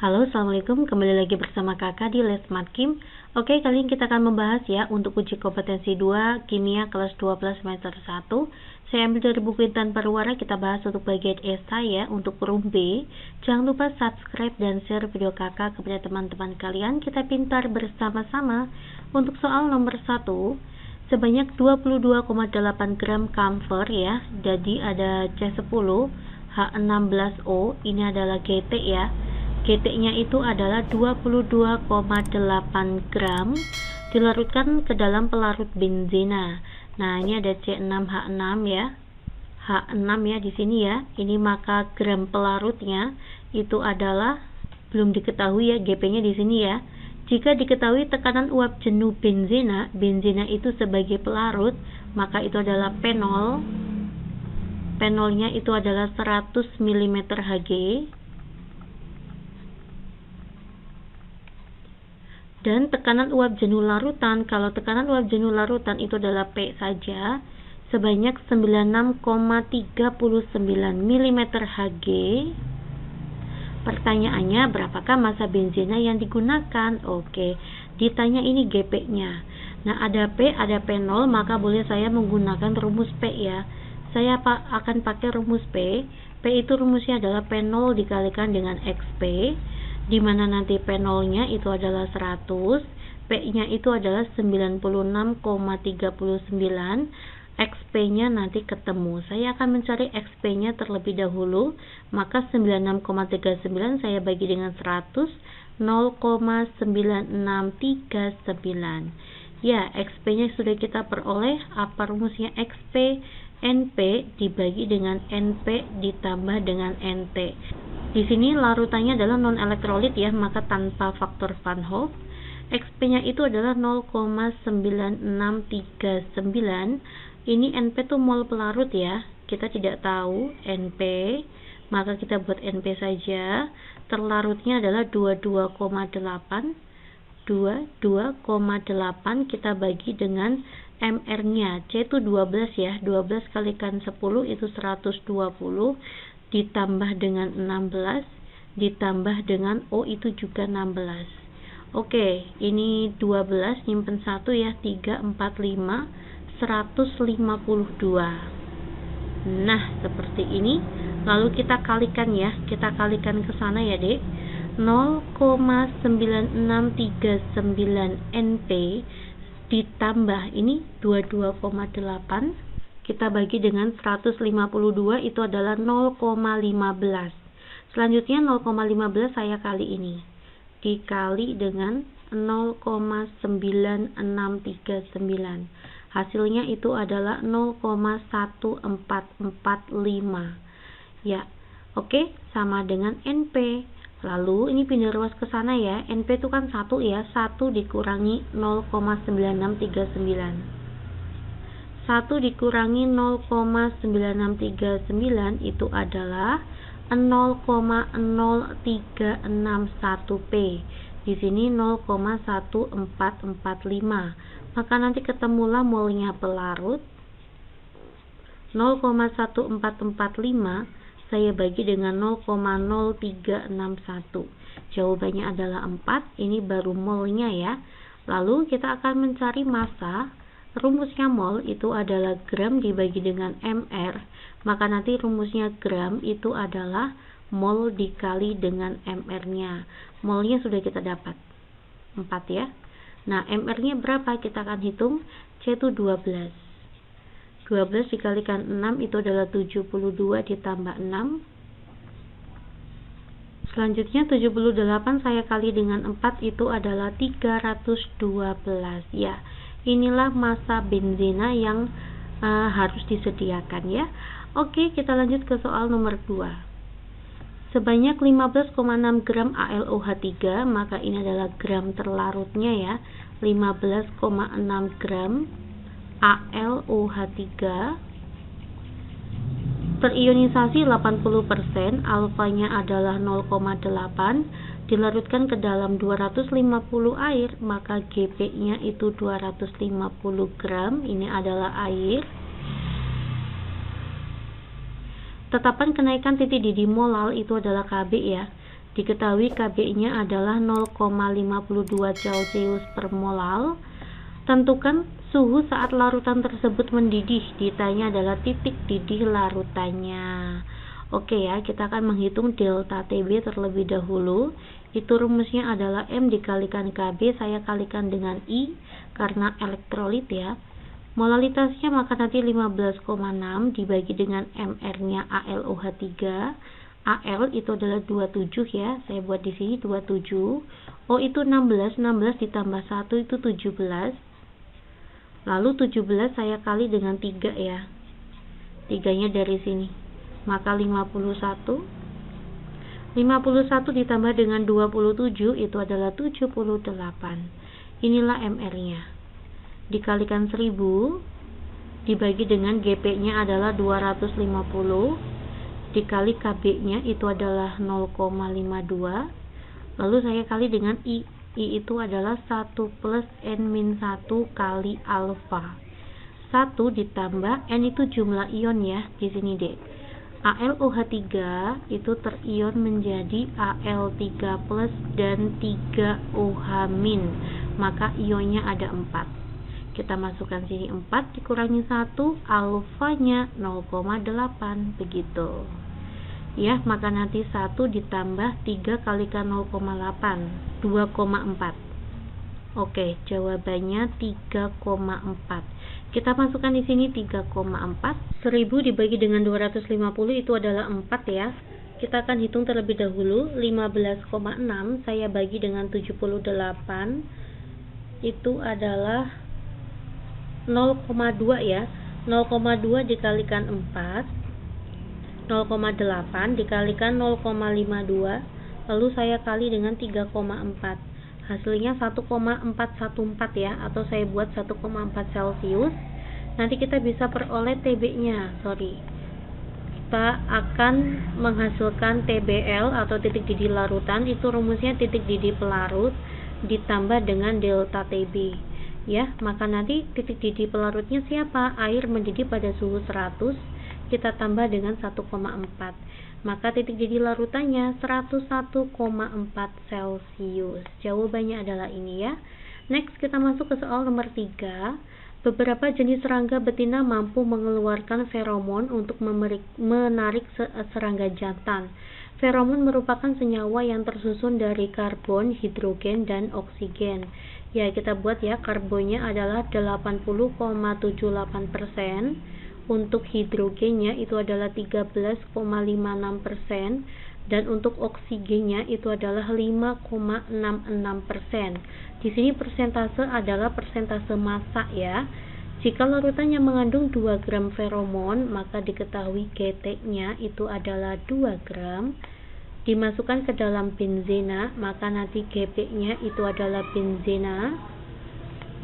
Halo, Assalamualaikum. Kembali lagi bersama kakak di Les Mat Kim. Oke, kali ini kita akan membahas ya untuk uji kompetensi 2 Kimia kelas 12 semester 1. Saya ambil dari buku Intan Parwara. Kita bahas untuk bagian E saya untuk room B. Jangan lupa subscribe dan share video kakak kepada teman-teman kalian. Kita pintar bersama-sama. Untuk soal nomor 1, sebanyak 22,8 gram camphor ya. Jadi ada C10 H16O. Ini adalah GT ya. GT-nya itu adalah 22,8 gram dilarutkan ke dalam pelarut benzena. Nah, ini ada C6H6 ya. H6 ya di sini ya. Ini maka gram pelarutnya itu adalah belum diketahui ya, GP-nya di sini ya. Jika diketahui tekanan uap jenuh benzena itu sebagai pelarut, maka itu adalah penol. Penolnya itu adalah 100 mm Hg. Dan tekanan uap jenuh larutan, kalau tekanan uap jenuh larutan itu adalah P saja, sebanyak 96,39 mm Hg. Pertanyaannya, berapakah massa benzena yang digunakan? Oke, ditanya ini GP-nya. Nah, ada P, ada P0, maka boleh saya menggunakan rumus P ya. Saya akan pakai rumus P. P itu rumusnya adalah P0 dikalikan dengan XP, di mana nanti P0-nya itu adalah 100, P-nya itu adalah 96,39, XP-nya nanti ketemu. Saya akan mencari XP-nya terlebih dahulu, maka 96,39 saya bagi dengan 100, 0,9639. Ya, XP-nya sudah kita peroleh. Apa rumusnya XP? NP dibagi dengan NP ditambah dengan NT. Di sini larutannya adalah non elektrolit ya, maka tanpa faktor Van Hoff. XP-nya itu adalah 0,9639. Ini NP itu mol pelarut ya. Kita tidak tahu NP, maka kita buat NP saja. Terlarutnya adalah 22,8. 22,8 kita bagi dengan MR-nya. C itu 12 ya. 12 kalikan 10 itu 120. Ditambah dengan 16, ditambah dengan O itu juga 16. Oke, ini 12, nyimpen 1 ya, 3, 4, 5, 152. Nah, seperti ini. Lalu kita kalikan ya, kita kalikan ke sana ya dek. 0,9639 NP ditambah ini 22,8, kita bagi dengan 152 itu adalah 0,15. Selanjutnya 0,15 saya kali ini dikali dengan 0,9639. Hasilnya itu adalah 0,1445. Ya, oke, sama dengan NP. Lalu ini pindah ruas ke sana ya. NP itu kan 1 ya. 1 dikurangi 0,9639. 1 dikurangi 0,9639 itu adalah 0,0361 P. Di sini 0,1445. Maka nanti ketemulah molnya pelarut. 0,1445 saya bagi dengan 0,0361. Jawabannya adalah 4. Ini baru molnya ya. Lalu kita akan mencari massa. Rumusnya mol itu adalah gram dibagi dengan MR, maka nanti rumusnya gram itu adalah mol dikali dengan MR-nya. Molnya sudah kita dapat 4 ya. Nah, MR-nya berapa? Kita akan hitung. C itu 12. 12 dikalikan 6 itu adalah 72 ditambah 6. Selanjutnya 78 saya kali dengan 4 itu adalah 312 ya. Inilah massa benzena yang harus disediakan ya. Oke, kita lanjut ke soal nomor 2. Sebanyak 15,6 gram AlOH3, maka ini adalah gram terlarutnya ya. 15,6 gram AlOH3 terionisasi 80%, alfanya adalah 0,8, dilarutkan ke dalam 250 air, maka GP-nya itu 250 gram. Ini adalah air. Tetapan kenaikan titik didih molal itu adalah Kb ya. Diketahui Kb-nya adalah 0,52 Celcius per molal. Tentukan suhu saat larutan tersebut mendidih. Ditanya adalah titik didih larutannya. Oke ya, kita akan menghitung delta Tb terlebih dahulu. Itu rumusnya adalah M dikalikan Kb, saya kalikan dengan I karena elektrolit ya. Molalitasnya maka nanti 15,6 dibagi dengan MR-nya AlOH3. Al itu adalah 27 ya, saya buat di sini 27. O itu 16, 16 ditambah 1 itu 17. Lalu 17 saya kali dengan 3 ya. 3-nya dari sini. Maka 51. 51 ditambah dengan 27 itu adalah 78. Inilah MR-nya. Dikalikan 1000 dibagi dengan GP-nya adalah 250 dikali KB-nya itu adalah 0,52. Lalu saya kali dengan I. I itu adalah 1 plus N-1 kali alfa. 1 ditambah N itu jumlah ion ya, di sini deh. AlOH3 itu terion menjadi Al3 plus dan 3OH-, maka ionnya ada 4. Kita masukkan sini 4 dikurangi 1, alfanya 0,8 begitu. Ya, maka nanti 1 ditambah 3 kalikan 0,8, 2,4. Oke, jawabannya 3,4. Kita masukkan di sini 3,4. 1000 dibagi dengan 250 itu adalah 4 ya. Kita akan hitung terlebih dahulu. 15,6 saya bagi dengan 78 itu adalah 0,2 ya. 0,2 dikalikan 4, 0,8 dikalikan 0,52, lalu saya kali dengan 3,4. Hasilnya 1,414 ya, atau saya buat 1,4 Celcius. Nanti kita bisa peroleh TB-nya, kita akan menghasilkan TBL atau titik didih larutan. Itu rumusnya titik didih pelarut ditambah dengan delta TB ya. Maka nanti titik didih pelarutnya siapa? Air mendidih pada suhu 100, kita tambah dengan 1,4, maka titik didih larutannya 101,4 Celcius. Jawabannya adalah ini ya. Next kita masuk ke soal nomor 3. Beberapa jenis serangga betina mampu mengeluarkan feromon untuk menarik serangga jantan. Feromon merupakan senyawa yang tersusun dari karbon, hidrogen, dan oksigen. Ya, kita buat ya, karbonnya adalah 80,78%. Untuk hidrogennya itu adalah 13,56%, dan untuk oksigennya itu adalah 5,66%. Di sini persentase adalah persentase massa ya. Jika larutannya mengandung 2 gram feromon, maka diketahui GT-nya itu adalah 2 gram. Dimasukkan ke dalam benzena, maka nanti GP-nya itu adalah benzena.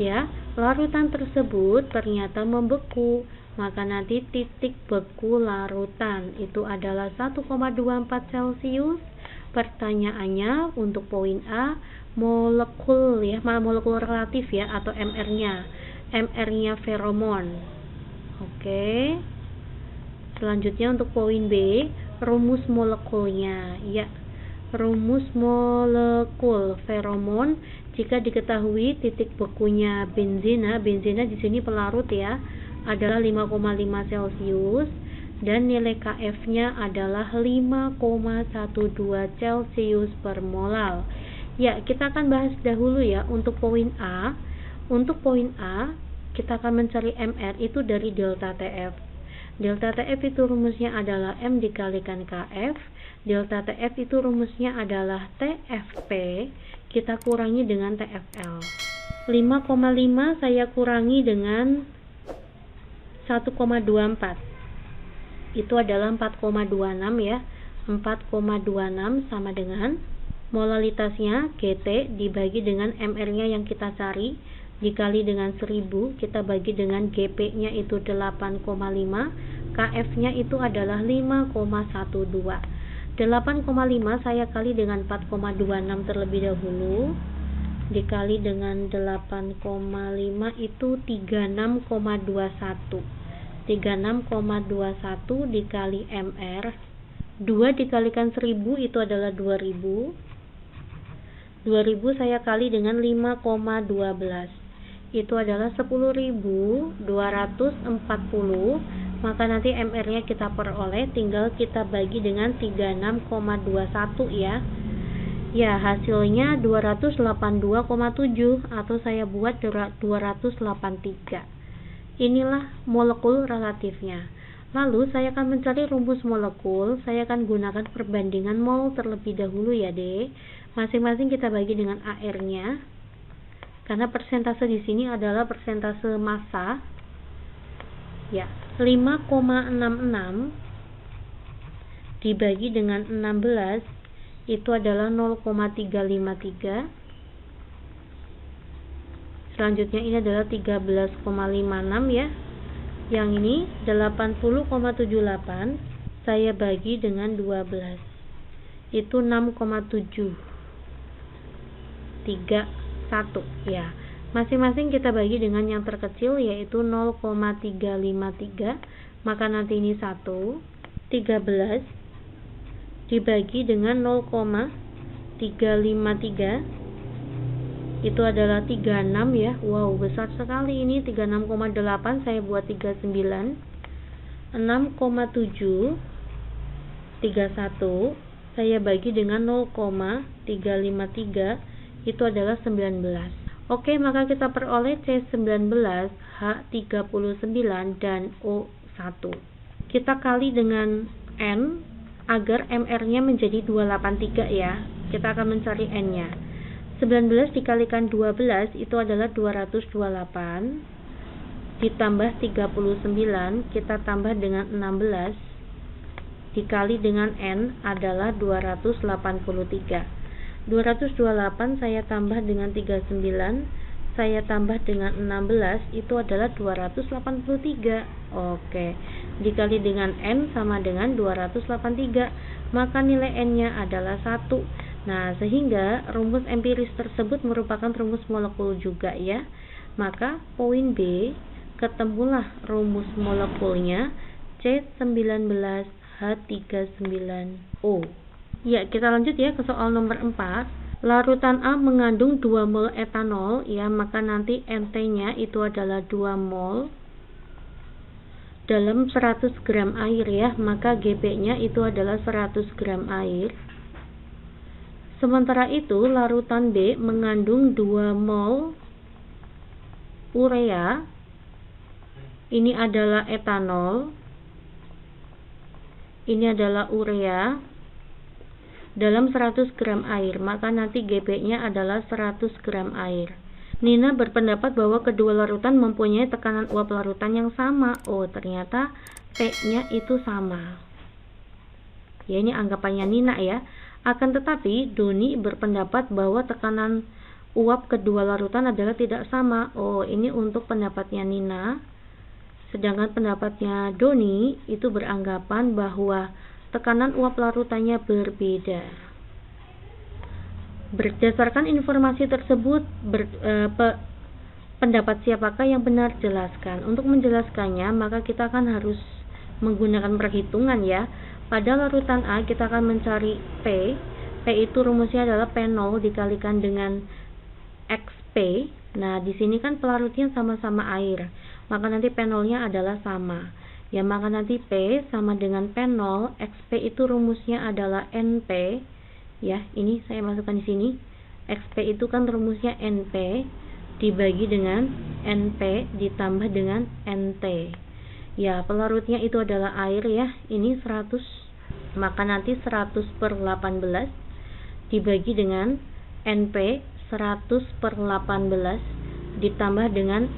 Ya, larutan tersebut ternyata membeku, maka nanti titik beku larutan itu adalah 1,24 Celcius. Pertanyaannya untuk poin A, molekul ya, molekul relatif ya, atau MR-nya. MR-nya feromon. Oke. Selanjutnya untuk poin B, rumus molekulnya. Ya, rumus molekul feromon. Jika diketahui titik bekunya benzena, benzena di sini pelarut ya, adalah 5,5 Celcius, dan nilai Kf-nya adalah 5,12 Celcius per molal. Ya, kita akan bahas dahulu ya untuk poin A. Untuk poin A, kita akan mencari MR itu dari delta TF. Delta TF itu rumusnya adalah M dikalikan Kf. Delta TF itu rumusnya adalah TFP, kita kurangi dengan TFL. 5,5 saya kurangi dengan 1,24, itu adalah 4,26 ya. 4,26 sama dengan molalitasnya GT dibagi dengan MR-nya yang kita cari, dikali dengan 1000, kita bagi dengan GP-nya itu 8,5, KF-nya itu adalah 5,12. 8,5 saya kali dengan 4,26 terlebih dahulu, dikali dengan 8,5 itu 36,21. 36,21 dikali MR 2 dikalikan 1000 itu adalah 2000. 2000 saya kali dengan 5,12 itu adalah 10.240. Maka nanti MR nya kita peroleh, tinggal kita bagi dengan 36,21 ya. Ya, hasilnya 282,7 atau saya buat 283. Inilah molekul relatifnya. Lalu saya akan mencari rumus molekul. Saya akan gunakan perbandingan mol terlebih dahulu ya, Dek. Masing-masing kita bagi dengan AR-nya. Karena persentase di sini adalah persentase massa. Ya, 5,66 dibagi dengan 16 itu adalah 0,353. Selanjutnya ini adalah 13,56 ya. Yang ini 80,78 saya bagi dengan 12. Itu 6,731 ya. Masing-masing kita bagi dengan yang terkecil yaitu 0,353. Maka nanti ini 1. 13 dibagi dengan 0,353 itu adalah 36 ya. Wow, besar sekali ini. 36,8 saya buat 39. 6,7 31 saya bagi dengan 0,353 itu adalah 19. Oke, maka kita peroleh C19, H39 dan O1. Kita kali dengan N agar MR-nya menjadi 283 ya. Kita akan mencari N-nya. 19 dikalikan 12 itu adalah 228 ditambah 39 kita tambah dengan 16 dikali dengan N adalah 283. 228 saya tambah dengan 39 saya tambah dengan 16 itu adalah 283. Oke, dikali dengan N sama dengan 283, maka nilai N-nya adalah 1. Nah, sehingga rumus empiris tersebut merupakan rumus molekul juga ya. Maka poin B, ketemulah rumus molekulnya C19H39O. Ya, kita lanjut ya ke soal nomor 4. Larutan A mengandung 2 mol etanol ya, maka nanti NT-nya itu adalah 2 mol dalam 100 gram air ya, maka GP-nya itu adalah 100 gram air. Sementara itu, larutan B mengandung 2 mol urea. Ini adalah etanol. Ini adalah urea dalam 100 gram air, maka nanti GP-nya adalah 100 gram air. Nina berpendapat bahwa kedua larutan mempunyai tekanan uap larutan yang sama. Oh, ternyata P-nya itu sama. Ya, ini anggapannya Nina ya. Akan tetapi, Doni berpendapat bahwa tekanan uap kedua larutan adalah tidak sama. Oh, ini untuk pendapatnya Nina. Sedangkan pendapatnya Doni itu beranggapan bahwa tekanan uap larutannya berbeda. Berdasarkan informasi tersebut, pendapat siapakah yang benar? Jelaskan. Untuk menjelaskannya, maka kita akan harus menggunakan perhitungan ya. Pada larutan A kita akan mencari P. P itu rumusnya adalah P0 dikalikan dengan XP. Nah, di sini kan pelarutnya sama-sama air. Maka nanti P0-nya adalah sama. Ya, maka nanti P sama dengan P0, XP itu rumusnya adalah NP. Ya, ini saya masukkan di sini. XP itu kan rumusnya NP dibagi dengan NP ditambah dengan NT. Ya, pelarutnya itu adalah air ya. Ini 100. Maka nanti 100/18 dibagi dengan NP 100/18 ditambah dengan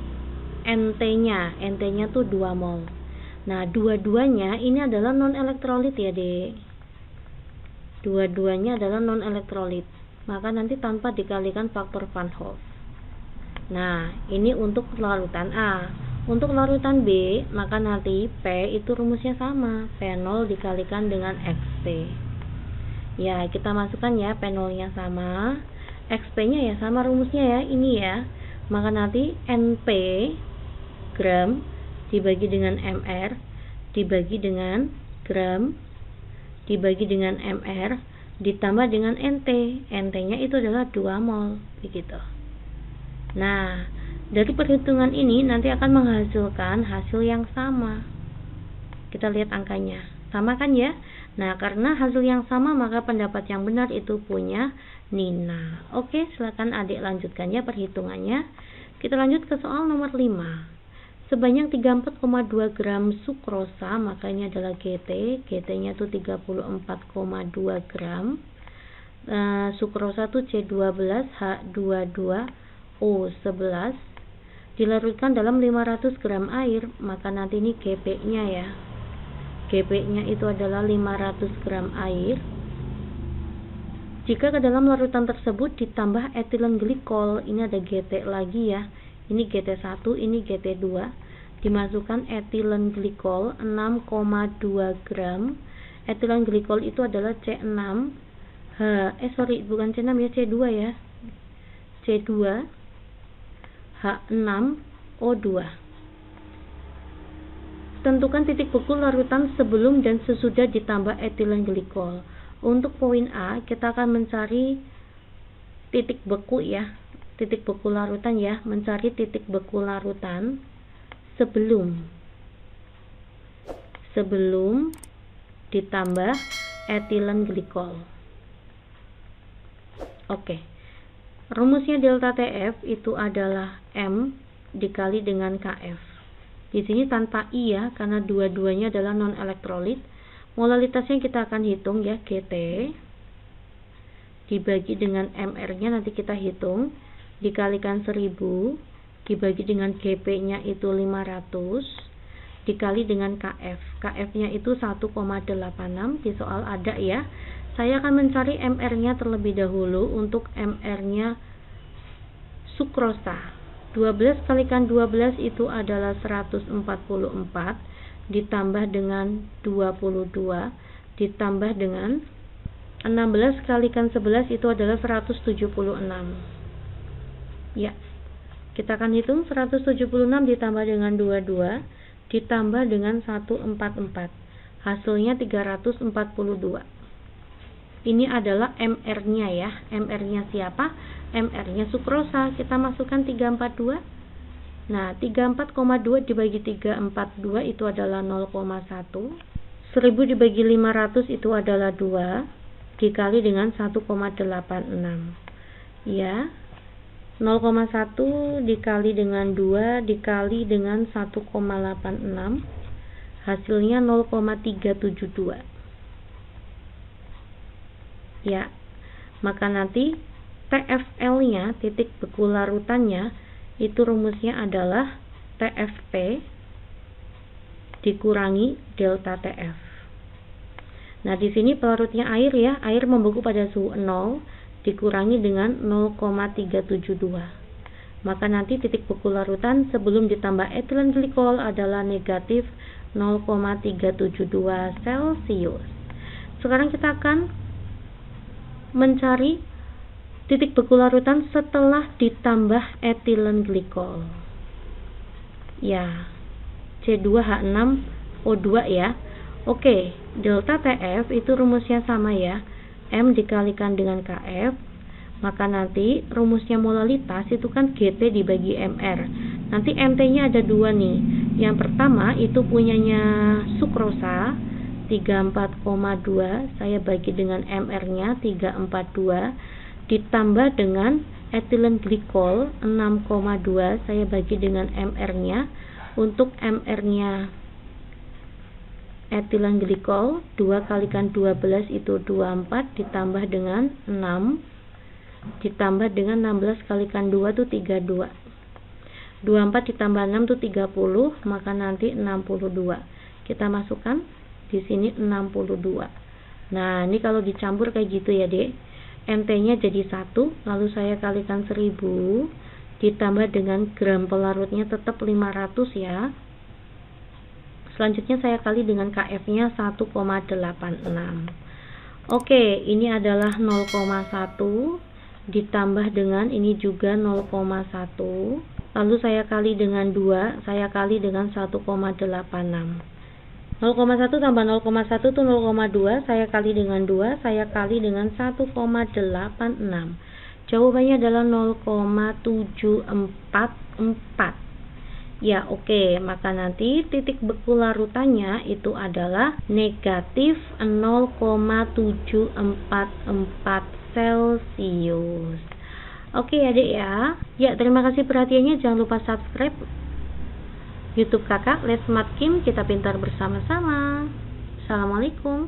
NT-nya. NT-nya tuh 2 mol. Nah, dua-duanya ini adalah non elektrolit ya, Dek. Dua-duanya adalah non elektrolit. Maka nanti tanpa dikalikan faktor Van Hoff. Nah, ini untuk larutan A. Untuk larutan B, maka nanti P itu rumusnya sama, P0 dikalikan dengan XP. Ya, kita masukkan ya, P0-nya sama, XP-nya ya sama rumusnya ya, ini ya. Maka nanti NP gram dibagi dengan MR dibagi dengan gram dibagi dengan MR ditambah dengan NT. NT-nya itu adalah 2 mol, begitu. Nah, dari perhitungan ini nanti akan menghasilkan hasil yang sama. Kita lihat angkanya. Sama kan ya? Nah, karena hasil yang sama maka pendapat yang benar itu punya Nina. Oke, silakan adik lanjutkan ya perhitungannya. Kita lanjut ke soal nomor 5. Sebanyak 34,2 gram sukrosa, maka ini adalah GT. GT-nya itu 34,2 gram. Sukrosa itu C12H22O11 dilarutkan dalam 500 gram air, maka nanti ini GP-nya ya. GP-nya itu adalah 500 gram air. Jika ke dalam larutan tersebut ditambah etilen glikol, ini ada GT lagi ya. Ini GT1, ini GT2. Dimasukkan etilen glikol 6,2 gram. Etilen glikol itu adalah C6. Bukan C6 ya, C2 ya. C2 H6O2. Tentukan titik beku larutan sebelum dan sesudah ditambah etilen glikol. Untuk poin A, kita akan mencari titik beku ya. Titik beku larutan ya, mencari titik beku larutan sebelum ditambah etilen glikol. Oke. Rumusnya delta TF itu adalah M dikali dengan KF. Di sini tanpa I ya, karena dua-duanya adalah non elektrolit. Molalitasnya kita akan hitung ya, GT dibagi dengan MR-nya nanti kita hitung, dikalikan 1000 dibagi dengan GP-nya itu 500 dikali dengan KF. KF-nya itu 1,86. Di soal ada ya. Saya akan mencari MR-nya terlebih dahulu. Untuk MR-nya sukrosa 12 kalikan 12 itu adalah 144 ditambah dengan 22 ditambah dengan 16 kalikan 11 itu adalah 176 ya. Kita akan hitung 176 ditambah dengan 22 ditambah dengan 144, hasilnya 342. Ini adalah MR-nya ya. MR-nya siapa? MR-nya sukrosa. Kita masukkan 342. Nah, 34,2 dibagi 342 itu adalah 0,1. 1000 dibagi 500 itu adalah 2 dikali dengan 1,86. Ya. 0,1 dikali dengan 2 dikali dengan 1,86, hasilnya 0,372 ya. Maka nanti TFL-nya, titik beku larutannya, itu rumusnya adalah TFP dikurangi delta TF. Nah, di sini pelarutnya air ya, air membeku pada suhu 0 dikurangi dengan 0,372. Maka nanti titik beku larutan sebelum ditambah etilen glikol adalah negatif 0,372 Celcius. Sekarang kita akan mencari titik beku larutan setelah ditambah etilen glikol. Ya, C2H6O2 ya. Oke, delta TF itu rumusnya sama ya. M dikalikan dengan KF, maka nanti rumusnya molalitas itu kan GT dibagi MR. Nanti MT-nya ada dua nih. Yang pertama itu punyanya sukrosa 34,2, saya bagi dengan MR-nya 342 ditambah dengan etilen glikol 6,2, saya bagi dengan MR-nya. Untuk MR-nya etilen glikol 2 kalikan 12 itu 24 ditambah dengan 6 ditambah dengan 16 kalikan 2 itu 32. 24 ditambah 6 itu 30, maka nanti 62. Kita masukkan di sini 62. Nah, ini kalau dicampur kayak gitu ya, Dek. NT-nya jadi 1, lalu saya kalikan 1000 ditambah dengan gram pelarutnya tetap 500 ya. Selanjutnya saya kali dengan KF-nya 1,86. Oke, ini adalah 0,1 ditambah dengan ini juga 0,1. Lalu saya kali dengan 2, saya kali dengan 1,86. 0,1 tambah 0,1 itu 0,2, saya kali dengan 2, saya kali dengan 1,86. Jawabannya adalah 0,744. Ya, oke. Maka nanti titik beku larutannya itu adalah negatif 0,744 Celcius. Oke adik ya. Ya, terima kasih perhatiannya. Jangan lupa subscribe YouTube kakak Les Mat Kim, kita pintar bersama-sama. Assalamualaikum.